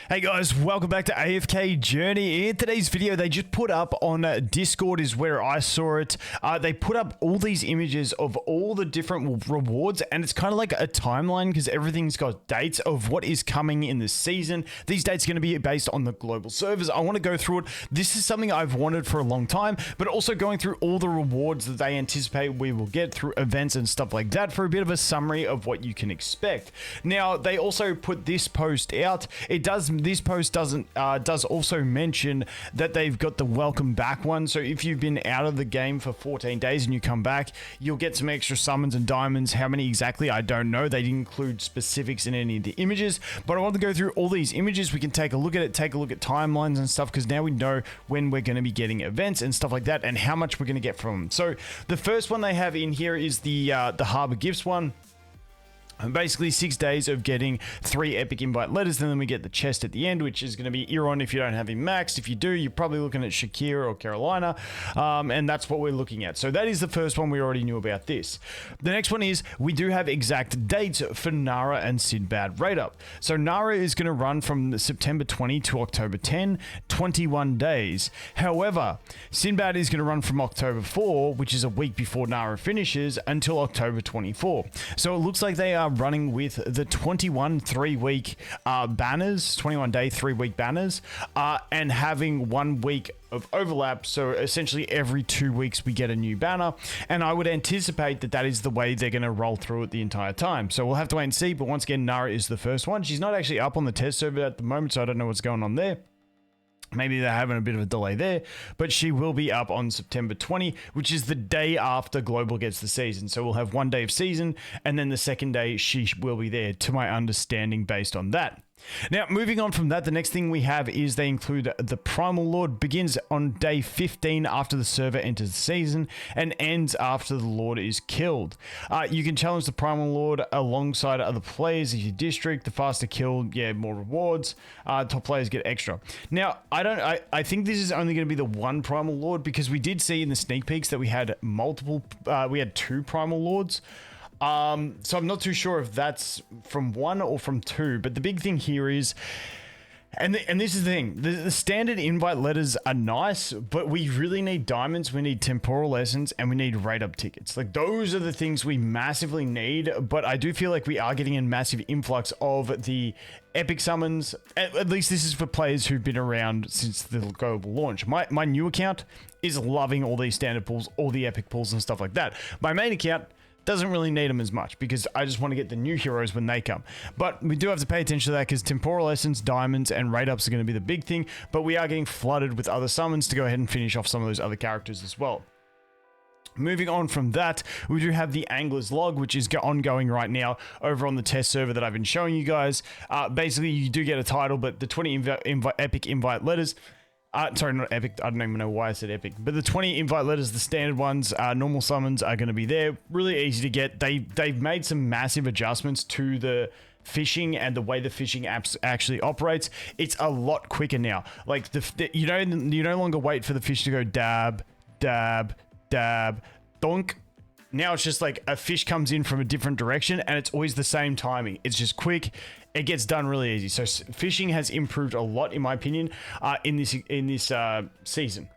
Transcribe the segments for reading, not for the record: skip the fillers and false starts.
Hey guys, welcome back to AFK Journey. In today's video, they just put up on Discord is where I saw it. They put up all these images of all the different rewards, and it's kind of like a timeline because everything's got dates of what is coming in this season. These dates are going to be based on the global servers. I want to go through it. This is something I've wanted for a long time, but also going through all the rewards that they anticipate we will get through events and stuff like that for a bit of a summary of what you can expect. Now, they also put this post out. This post does also mention that they've got the welcome back one. So if you've been out of the game for 14 days and you come back, you'll get some extra summons and diamonds. How many exactly, I don't know. They didn't include specifics in any of the images, but I want to go through all these images. We can take a look at it, take a look at timelines and stuff, because now we know when we're going to be getting events and stuff like that and how much we're going to get from them. So the first one they have in here is the Harbor Gifts one. And basically 6 days of getting 3 epic invite letters, and then we get the chest at the end, which is going to be Iron if you don't have him maxed. If you do, you're probably looking at Shakira or Carolina, and that's what we're looking at. So that is the first one. We already knew about this. The next one is we do have exact dates for Nara and Sinbad rate up. So Nara is going to run from September 20 to October 10, 21 days. However, Sinbad is going to run from October 4, which is a week before Nara finishes, until October 24. So it looks like they are running with the 21 3-week banners, 21 day 3-week banners, and having 1 week of overlap. So essentially every 2 weeks we get a new banner, and I would anticipate that that is the way they're going to roll through it the entire time. So we'll have to wait and see, but once again, Nara is the first one. She's not actually up on the test server at the moment, so I don't know what's going on there. Maybe they're having a bit of a delay there, but she will be up on September 20, which is the day after Global gets the season. So we'll have 1 day of season, and then the second day she will be there, to my understanding, based on that. Now, moving on from that, the next thing we have is they include the Primal Lord. Begins on day 15 after the server enters the season and ends after the Lord is killed. You can challenge the Primal Lord alongside other players of your district. The faster kill, more rewards. Top players get extra. Now, I think this is only going to be the one Primal Lord, because we did see in the sneak peeks that we had we had 2 Primal Lords. So I'm not too sure if that's from 1 or from 2, but the big thing here is, and this is the thing, the standard invite letters are nice, but we really need diamonds, we need temporal essence, and we need rate up tickets. Like, those are the things we massively need, but I do feel like we are getting a massive influx of the epic summons. At least this is for players who've been around since the global launch. My new account is loving all these standard pulls, all the epic pulls and stuff like that. My main account doesn't really need them as much, because I just want to get the new heroes when they come. But we do have to pay attention to that, because temporal essence, diamonds, and rate ups are going to be the big thing. But we are getting flooded with other summons to go ahead and finish off some of those other characters as well. Moving on from that, we do have the Angler's Log, which is ongoing right now over on the test server that I've been showing you guys. Basically, you do get a title, but the 20 epic invite letters. Sorry, not epic. I don't even know why I said epic. But the 20 invite letters, the standard ones, normal summons are going to be there. Really easy to get. They've made some massive adjustments to the fishing and the way the fishing apps actually operates. It's a lot quicker now. Like, you no longer wait for the fish to go dab, dab, dab, donk. Now it's just like a fish comes in from a different direction, and it's always the same timing. It's just quick. It gets done really easy. So fishing has improved a lot, in my opinion, in this season.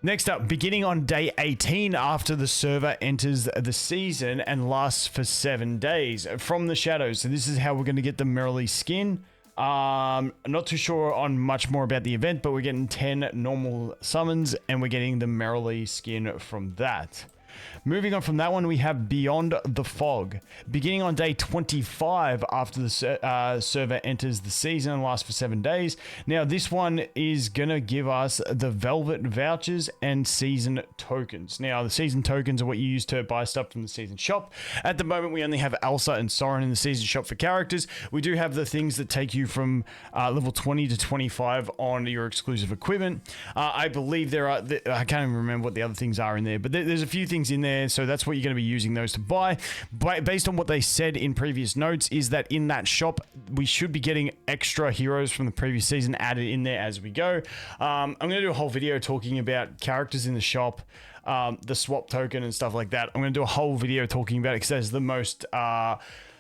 Next up, beginning on day 18 after the server enters the season and lasts for 7 days from the shadows. So this is how we're going to get the Merrily skin. I'm not too sure on much more about the event, but we're getting 10 normal summons, and we're getting the Merrily skin from that. Moving on from that one, we have Beyond the Fog. Beginning on day 25 after the server enters the season and lasts for 7 days. Now, this one is going to give us the Velvet Vouchers and Season Tokens. Now, the Season Tokens are what you use to buy stuff from the Season Shop. At the moment, we only have Elsa and Soren in the Season Shop for characters. We do have the things that take you from level 20 to 25 on your exclusive equipment. I believe I can't even remember what the other things are in there, but there's a few things in there, so that's what you're going to be using those to buy. Based on what they said in previous notes, is that in that shop we should be getting extra heroes from the previous season added in there as we go. I'm going to do a whole video talking about characters in the shop, the swap token and stuff like that. I'm going to do a whole video talking about it, because that's the most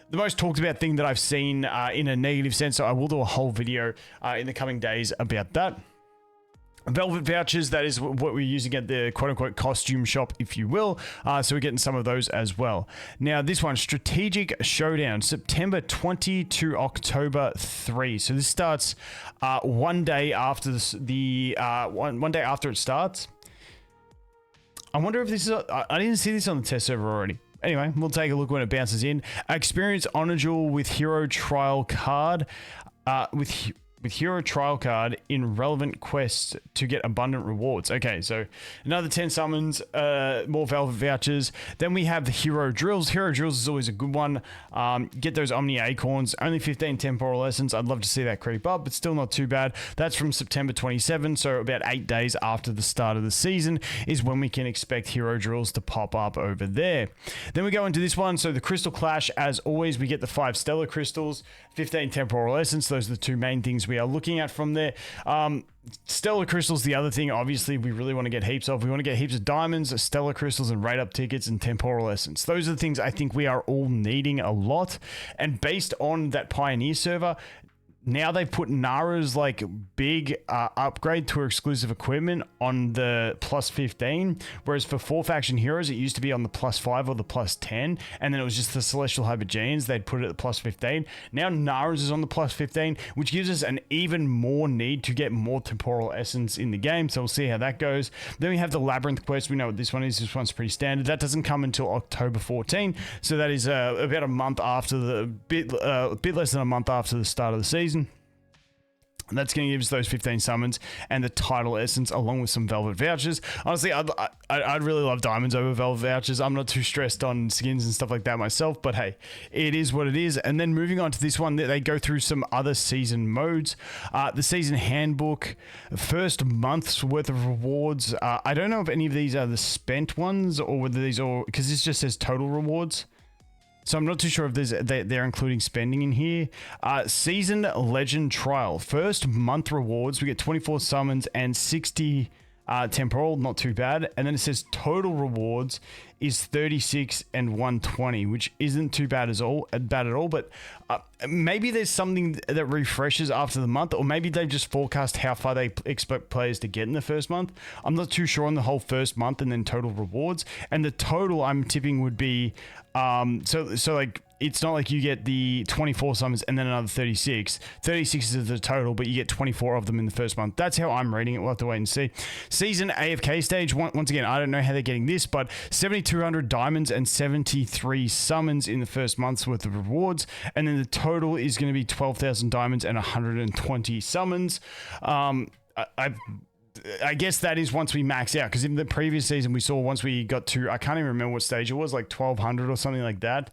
the most talked about thing that I've seen in a negative sense. So I will do a whole video in the coming days about that. Velvet vouchers, that is what we're using at the quote-unquote costume shop, if you will. So we're getting some of those as well. Now, this one, Strategic Showdown, September 20 to October 3. So this starts one day after one day after it starts. I wonder if this is... I didn't see this on the test server already. Anyway, we'll take a look when it bounces in. Experience Honor Jewel with Hero Trial card. With Hero Trial card in relevant quests to get abundant rewards. Okay, so another 10 summons, more Velvet vouchers. Then we have the Hero Drills. Hero Drills is always a good one. Get those Omni Acorns. Only 15 Temporal Essence. I'd love to see that creep up, but still not too bad. That's from September 27, so about 8 days after the start of the season is when we can expect Hero Drills to pop up over there. Then we go into this one. So the Crystal Clash, as always, we get the 5 Stellar Crystals, 15 Temporal Essence. Those are the two main things we are looking at from there. Stellar Crystals, the other thing, obviously, we really want to get heaps of. We want to get heaps of diamonds, Stellar Crystals, and rate up tickets and Temporal Essence. Those are the things I think we are all needing a lot. And based on that Pioneer server, now they've put Nara's like big upgrade to her exclusive equipment on the plus 15, whereas for 4 faction heroes it used to be on the plus 5 or the plus 10, and then it was just the Celestial Hypergeans, they'd put it at the plus 15. Now Nara's is on the plus 15, which gives us an even more need to get more Temporal Essence in the game, so we'll see how that goes. Then we have the Labyrinth quest. We know what this one is. This one's pretty standard. That doesn't come until October 14, so that is about a month after the bit less than a month after the start of the season. That's going to give us those 15 summons and the title essence along with some Velvet vouchers. Honestly, I'd really love diamonds over Velvet vouchers. I'm not too stressed on skins and stuff like that myself, but hey, it is what it is. And then moving on to this one, they go through some other season modes. The season handbook, first month's worth of rewards. I don't know if any of these are the spent ones or whether these are, because this just says total rewards. So I'm not too sure if they're including spending in here. Season Legend Trial. First month rewards. We get 24 summons and 60 temporal. Not too bad. And then it says total rewards is 36 and 120, which isn't too bad at all. But maybe there's something that refreshes after the month, or maybe they just forecast how far they expect players to get in the first month. I'm not too sure on the whole first month and then total rewards. And the total I'm tipping would be so like it's not like you get the 24 summons and then another 36. 36 is the total, but you get 24 of them in the first month. That's how I'm reading it. We'll have to wait and see. Season AFK stage. Once again, I don't know how they're getting this, but 7,200 diamonds and 73 summons in the first month's worth of rewards. And then the total is going to be 12,000 diamonds and 120 summons. I guess that is once we max out, because in the previous season we saw once we got to, I can't even remember what stage it was, like 1200 or something like that,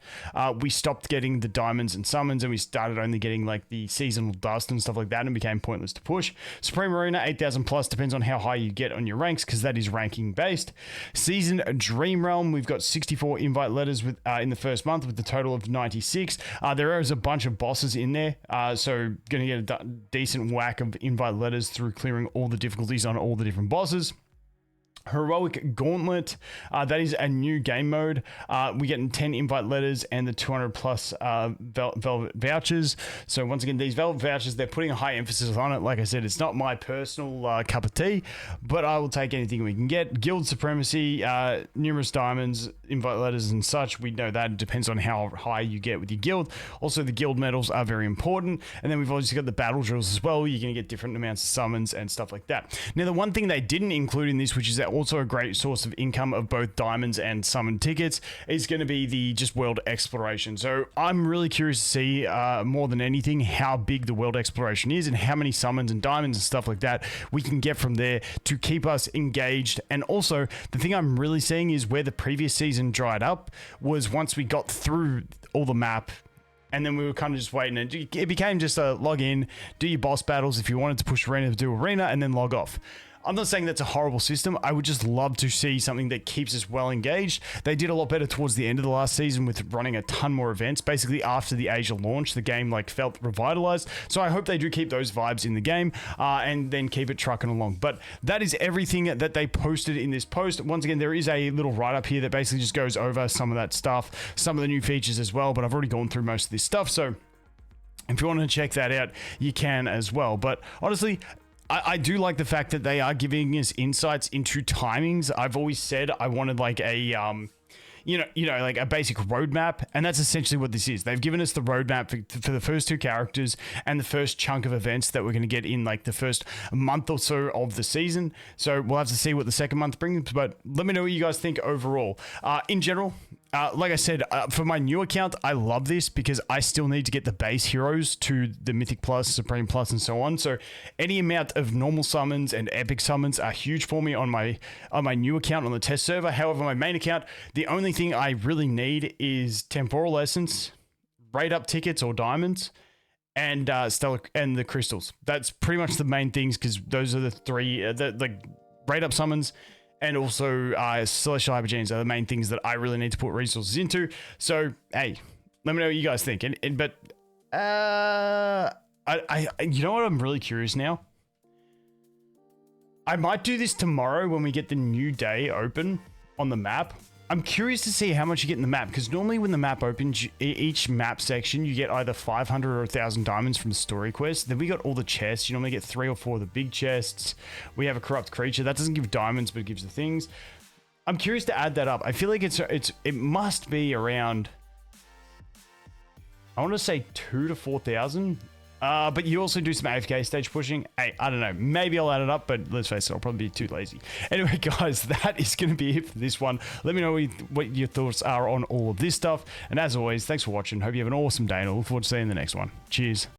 we stopped getting the diamonds and summons and we started only getting like the seasonal dust and stuff like that, and it became pointless to push. Supreme Arena 8,000 plus, depends on how high you get on your ranks, because that is ranking based. Season Dream Realm, we've got 64 invite letters with in the first month with the total of 96. There is a bunch of bosses in there, so going to get a decent whack of invite letters through clearing all the difficulties on all the different bosses. Heroic Gauntlet, that is a new game mode. We get 10 invite letters and the 200 plus Velvet vouchers. So once again, these Velvet vouchers, they're putting a high emphasis on it. Like I said, it's not my personal cup of tea, but I will take anything we can get. Guild Supremacy, numerous diamonds, invite letters and such. We know that it depends on how high you get with your guild. Also, the guild medals are very important. And then we've obviously got the battle drills as well. You're going to get different amounts of summons and stuff like that. Now, the one thing they didn't include in this, which is that also a great source of income of both diamonds and summon tickets, is going to be the just world exploration. So I'm really curious to see more than anything how big the world exploration is and how many summons and diamonds and stuff like that we can get from there to keep us engaged. And also the thing I'm really seeing is where the previous season dried up was once we got through all the map, and then we were kind of just waiting, and it became just a log in, do your boss battles if you wanted to push arena, to do arena, and then log off. I'm not saying that's a horrible system. I would just love to see something that keeps us well engaged. They did a lot better towards the end of the last season with running a ton more events. Basically, after the Asia launch, the game like felt revitalized. So I hope they do keep those vibes in the game and then keep it trucking along. But that is everything that they posted in this post. Once again, there is a little write-up here that basically just goes over some of that stuff, some of the new features as well. But I've already gone through most of this stuff, so if you want to check that out, you can as well. But honestly, I do like the fact that they are giving us insights into timings. I've always said I wanted like a like a basic roadmap, and that's essentially what this is. They've given us the roadmap for the first two characters and the first chunk of events that we're going to get in like the first month or so of the season. So we'll have to see what the second month brings, but let me know what you guys think overall. In general, like I said, for my new account, I love this because I still need to get the base heroes to the Mythic Plus, Supreme Plus, and so on. So any amount of normal summons and epic summons are huge for me on my new account on the test server. However, my main account, the only thing I really need is Temporal Essence, raid up tickets or diamonds, and Stellar and the crystals. That's pretty much the main things because those are the three, the raid up summons. And also, Celestial Hypergenes are the main things that I really need to put resources into. So, hey, let me know what you guys think. But you know what? I'm really curious now. I might do this tomorrow when we get the new day open on the map. I'm curious to see how much you get in the map, because normally when the map opens, each map section, you get either 500 or 1,000 diamonds from the story quest. Then we got all the chests. You normally get 3 or 4 of the big chests. We have a corrupt creature. That doesn't give diamonds, but it gives the things. I'm curious to add that up. I feel like it must be around, I want to say 2,000 to 4,000. But you also do some AFK stage pushing. Hey, I don't know. Maybe I'll add it up, but let's face it, I'll probably be too lazy. Anyway, guys, that is going to be it for this one. Let me know what your thoughts are on all of this stuff. And as always, thanks for watching. Hope you have an awesome day, and I look forward to seeing you in the next one. Cheers.